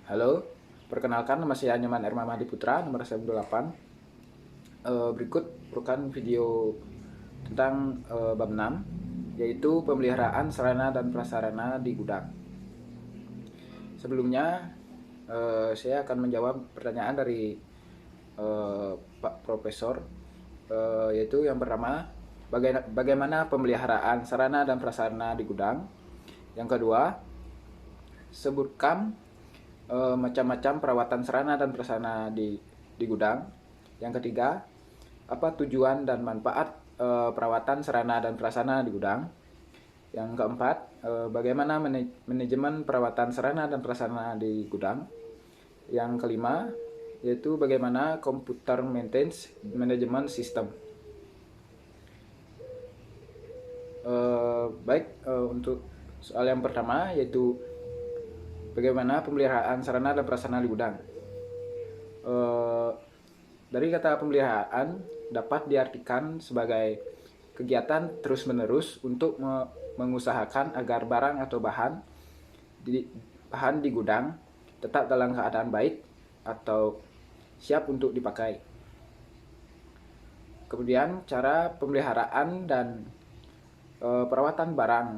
Halo, perkenalkan nama saya Nyoman Ermamadi Putra, nomor saya 28. Berikut merupakan video tentang bab 6, yaitu pemeliharaan sarana dan prasarana di gudang. Sebelumnya, saya akan menjawab pertanyaan dari Pak Profesor, yaitu yang pertama, bagaimana pemeliharaan sarana dan prasarana di gudang. Yang kedua, sebutkan macam-macam perawatan sarana dan prasarana di gudang. Yang ketiga, apa tujuan dan manfaat perawatan sarana dan prasarana di gudang. Yang keempat, bagaimana manajemen perawatan sarana dan prasarana di gudang. Yang kelima, yaitu bagaimana komputer maintenance manajemen sistem. Untuk soal yang pertama, yaitu bagaimana pemeliharaan sarana dan prasarana di gudang. Dari kata pemeliharaan dapat diartikan sebagai kegiatan terus-menerus untuk mengusahakan agar barang atau bahan di gudang tetap dalam keadaan baik atau siap untuk dipakai. Kemudian cara pemeliharaan dan perawatan barang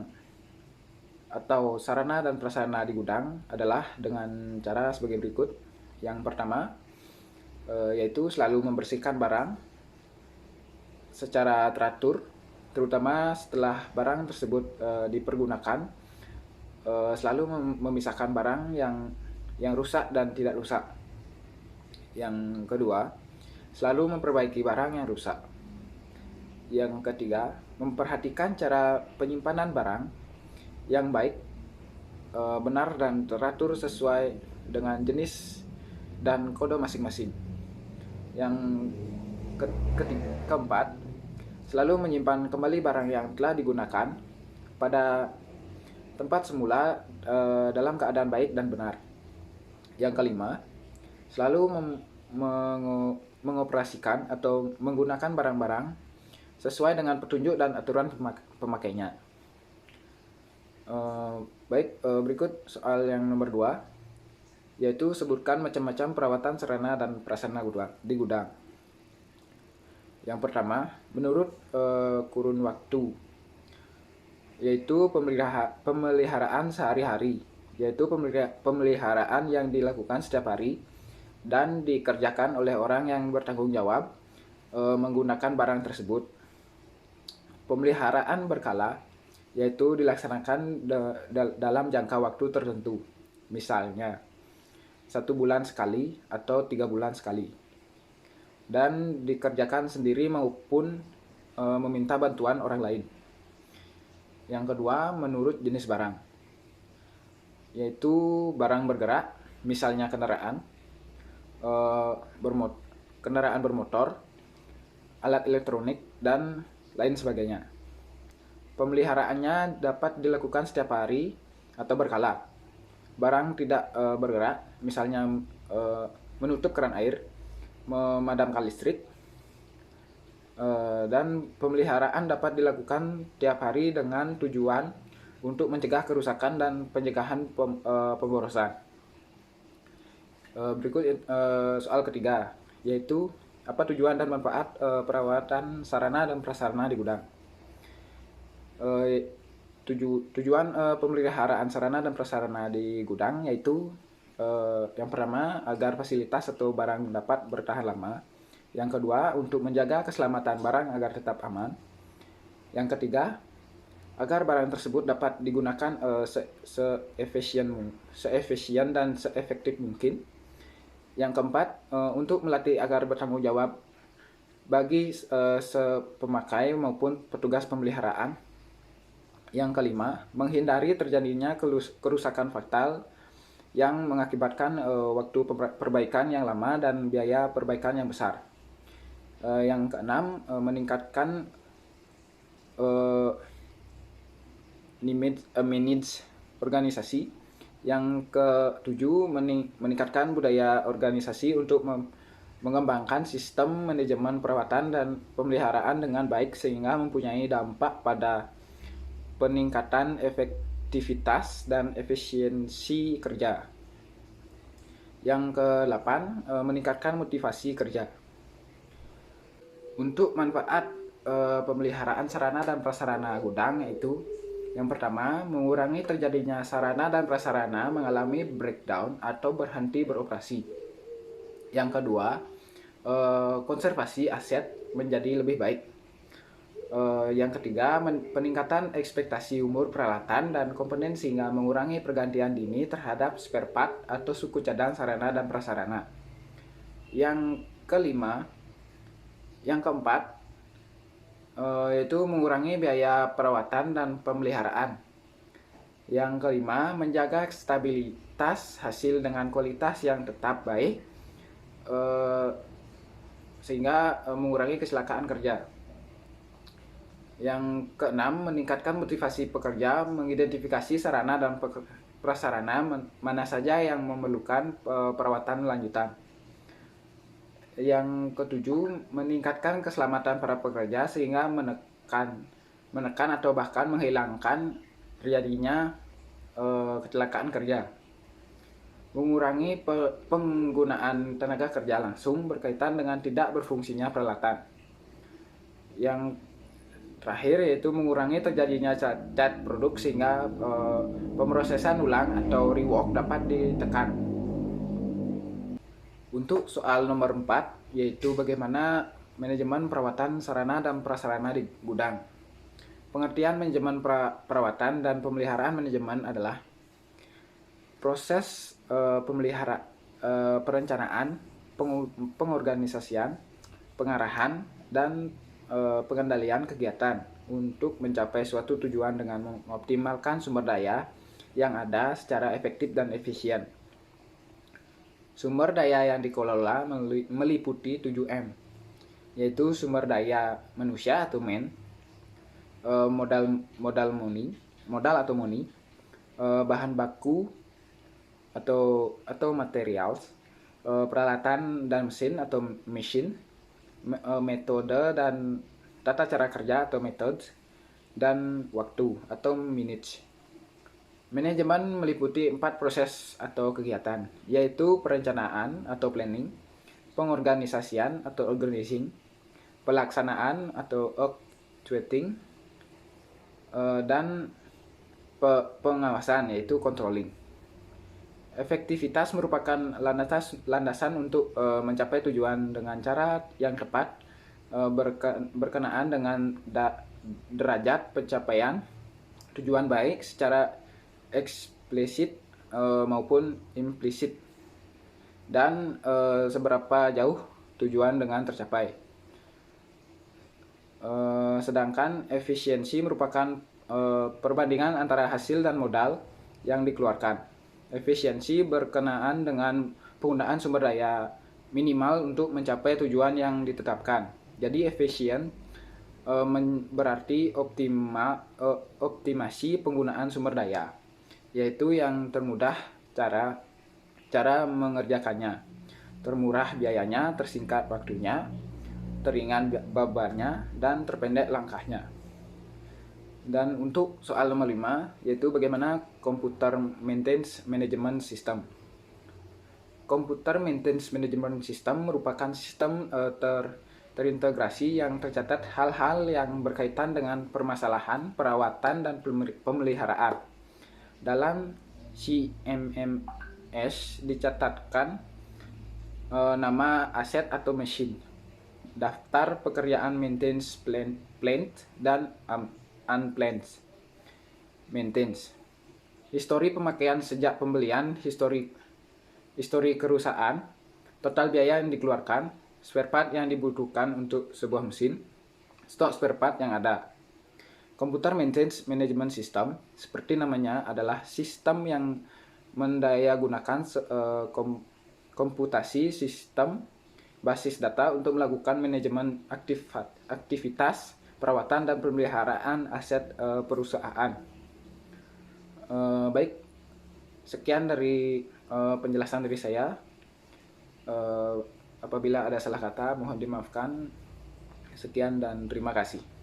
atau sarana dan prasarana di gudang adalah dengan cara sebagai berikut. Yang pertama, yaitu selalu membersihkan barang secara teratur, terutama setelah barang tersebut dipergunakan. Selalu memisahkan barang yang rusak dan tidak rusak. Yang kedua, selalu memperbaiki barang yang rusak. Yang ketiga, memperhatikan cara penyimpanan barang yang baik, benar dan teratur sesuai dengan jenis dan kode masing-masing. Yang keempat, selalu menyimpan kembali barang yang telah digunakan pada tempat semula dalam keadaan baik dan benar. Yang kelima, selalu mengoperasikan atau menggunakan barang-barang sesuai dengan petunjuk dan aturan pemakainya. Berikut soal yang nomor 2, yaitu sebutkan macam-macam perawatan sarana dan prasarana di gudang. Yang pertama, menurut kurun waktu, yaitu pemeliharaan sehari-hari, yaitu pemeliharaan yang dilakukan setiap hari dan dikerjakan oleh orang yang bertanggung jawab menggunakan barang tersebut. Pemeliharaan berkala, yaitu dilaksanakan dalam jangka waktu tertentu, misalnya 1 bulan sekali atau 3 bulan sekali, dan dikerjakan sendiri maupun meminta bantuan orang lain. Yang kedua, menurut jenis barang, yaitu barang bergerak, misalnya kendaraan bermotor, alat elektronik, dan lain sebagainya. Pemeliharaannya dapat dilakukan setiap hari atau berkala. Barang tidak bergerak, misalnya menutup keran air, memadamkan listrik, dan pemeliharaan dapat dilakukan tiap hari dengan tujuan untuk mencegah kerusakan dan pencegahan pemborosan. Berikut soal ketiga, yaitu apa tujuan dan manfaat perawatan sarana dan prasarana di gudang. Tujuan pemeliharaan sarana dan prasarana di gudang yaitu yang pertama, agar fasilitas atau barang dapat bertahan lama. Yang kedua, untuk menjaga keselamatan barang agar tetap aman. Yang ketiga, agar barang tersebut dapat digunakan seefisien dan seefektif mungkin. Yang keempat, untuk melatih agar bertanggung jawab bagi pemakai maupun petugas pemeliharaan. Yang kelima, menghindari terjadinya kerusakan fatal yang mengakibatkan waktu perbaikan yang lama dan biaya perbaikan yang besar. Yang keenam, meningkatkan manage organisasi. Yang ketujuh, meningkatkan budaya organisasi untuk mengembangkan sistem manajemen perawatan dan pemeliharaan dengan baik sehingga mempunyai dampak pada peningkatan efektivitas dan efisiensi kerja. Yang ke-8, meningkatkan motivasi kerja. Untuk manfaat pemeliharaan sarana dan prasarana gudang yaitu yang pertama, mengurangi terjadinya sarana dan prasarana mengalami breakdown atau berhenti beroperasi. Yang kedua, konservasi aset menjadi lebih baik. Yang ketiga, peningkatan ekspektasi umur peralatan dan komponen sehingga mengurangi pergantian dini terhadap spare part atau suku cadang sarana dan prasarana. Yang kelima, yang keempat, yaitu mengurangi biaya perawatan dan pemeliharaan. Yang kelima, menjaga stabilitas hasil dengan kualitas yang tetap baik, sehingga mengurangi kecelakaan kerja. Yang keenam, meningkatkan motivasi pekerja, mengidentifikasi sarana dan prasarana mana saja yang memerlukan perawatan lanjutan. Yang ketujuh, meningkatkan keselamatan para pekerja sehingga menekan atau bahkan menghilangkan terjadinya kecelakaan kerja. Mengurangi penggunaan tenaga kerja langsung berkaitan dengan tidak berfungsinya peralatan. Yang terakhir yaitu mengurangi terjadinya cacat produk sehingga pemrosesan ulang atau rework dapat ditekan. Untuk soal nomor 4, yaitu bagaimana manajemen perawatan sarana dan prasarana di gudang. Pengertian manajemen perawatan dan pemeliharaan manajemen adalah proses perencanaan, pengorganisasian, pengarahan, dan pengendalian kegiatan untuk mencapai suatu tujuan dengan mengoptimalkan sumber daya yang ada secara efektif dan efisien. Sumber daya yang dikelola meliputi 7M, yaitu sumber daya manusia atau men, modal atau money, bahan baku atau materials, peralatan dan mesin atau machine, metode dan tata cara kerja atau methods, dan waktu atau minutes. Manajemen meliputi 4 proses atau kegiatan, yaitu perencanaan atau planning, pengorganisasian atau organizing, pelaksanaan atau executing, dan pengawasan yaitu controlling. Efektivitas merupakan landasan untuk mencapai tujuan dengan cara yang tepat, berkenaan dengan derajat pencapaian tujuan baik secara eksplisit maupun implisit, dan seberapa jauh tujuan dengan tercapai. Sedangkan efisiensi merupakan perbandingan antara hasil dan modal yang dikeluarkan. Efisiensi berkenaan dengan penggunaan sumber daya minimal untuk mencapai tujuan yang ditetapkan. Jadi efisien berarti optimasi penggunaan sumber daya, yaitu yang termudah cara mengerjakannya, termurah biayanya, tersingkat waktunya, teringan bebannya, dan terpendek langkahnya. Dan untuk soal nomor 5, yaitu bagaimana Computer Maintenance Management System. Computer Maintenance Management System merupakan sistem terintegrasi yang tercatat hal-hal yang berkaitan dengan permasalahan, perawatan, dan pemeliharaan. Dalam CMMS dicatatkan nama aset atau mesin, daftar pekerjaan maintenance planned dan unplanned maintenance, histori pemakaian sejak pembelian, histori kerusakan, total biaya yang dikeluarkan, spare part yang dibutuhkan untuk sebuah mesin, stok spare part yang ada. Computer Maintenance Management System, seperti namanya, adalah sistem yang mendayagunakan komputasi sistem basis data untuk melakukan manajemen aktivitas perawatan dan pemeliharaan aset perusahaan. Baik, sekian dari penjelasan dari saya. Apabila ada salah kata mohon dimaafkan. Sekian dan terima kasih.